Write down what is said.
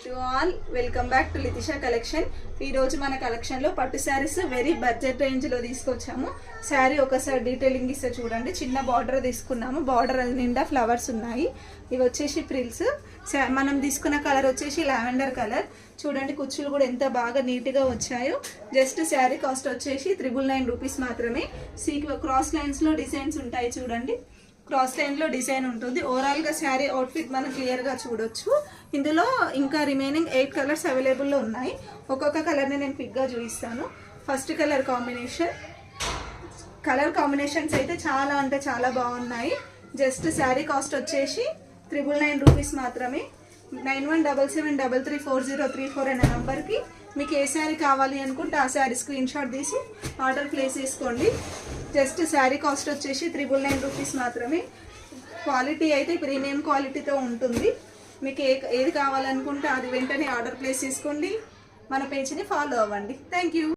To all welcome back to Lithisha collection. ఈ రోజు మన కలెక్షన్ లో పట్టు శారీస్ వెరీ బడ్జెట్ రేంజ్ లో తీసుకొచ్చాము. శారీ ఒకసారి డీటెయిలింగ్ ఇస్తే చూడండి. చిన్న బార్డర్ తీసుకున్నాము, బార్డర్ నిండా ఫ్లవర్స్ ఉన్నాయి. ఇవి వచ్చేసి ప్రిల్స్. మనం తీసుకున్న కలర్ వచ్చేసి లావెండర్ కలర్. చూడండి కుచ్చులు కూడా ఎంత బాగా నీట్గా వచ్చాయో. జస్ట్ శారీ కాస్ట్ వచ్చేసి 999 రూపీస్ మాత్రమే. క్రాస్ లైన్స్ లో డిజైన్స్ ఉంటాయి చూడండి. క్రాస్ లైన్ లో డిజైన్ ఉంటుంది. ఓవరాల్ గా శారీ అవుట్ఫిట్ మనం క్లియర్ గా చూడొచ్చు. ఇందులో ఇంకా రిమైనింగ్ 8 కలర్స్ అవైలబుల్ లో ఉన్నాయి. ఒక్కొక్క కలర్ ని నేను పిక్ గా చూపిస్తాను. ఫస్ట్ కలర్ కాంబినేషన్స్ అయితే చాలా అంటే చాలా బాగున్నాయి. జస్ట్ శారీ కాస్ట్ వచ్చేసి 999 రూపీస్ మాత్రమే. 9177334034 అనే నంబర్కి మీకు ఏ శారీ కావాలి అనుకుంటే ఆ శారీ స్క్రీన్ షాట్ తీసి ఆర్డర్ ప్లేస్ చేసుకోండి. జస్ట్ శారీ కాస్ట్ వచ్చేసి 999 రూపీస్ మాత్రమే. క్వాలిటీ అయితే ప్రీమియం క్వాలిటీతో ఉంటుంది. మీకు ఏది కావాలనుకుంటే అది వెంటనే ఆర్డర్ ప్లేస్ చేసుకోండి. మన పేజ్ని ఫాలో అవ్వండి. Thank you.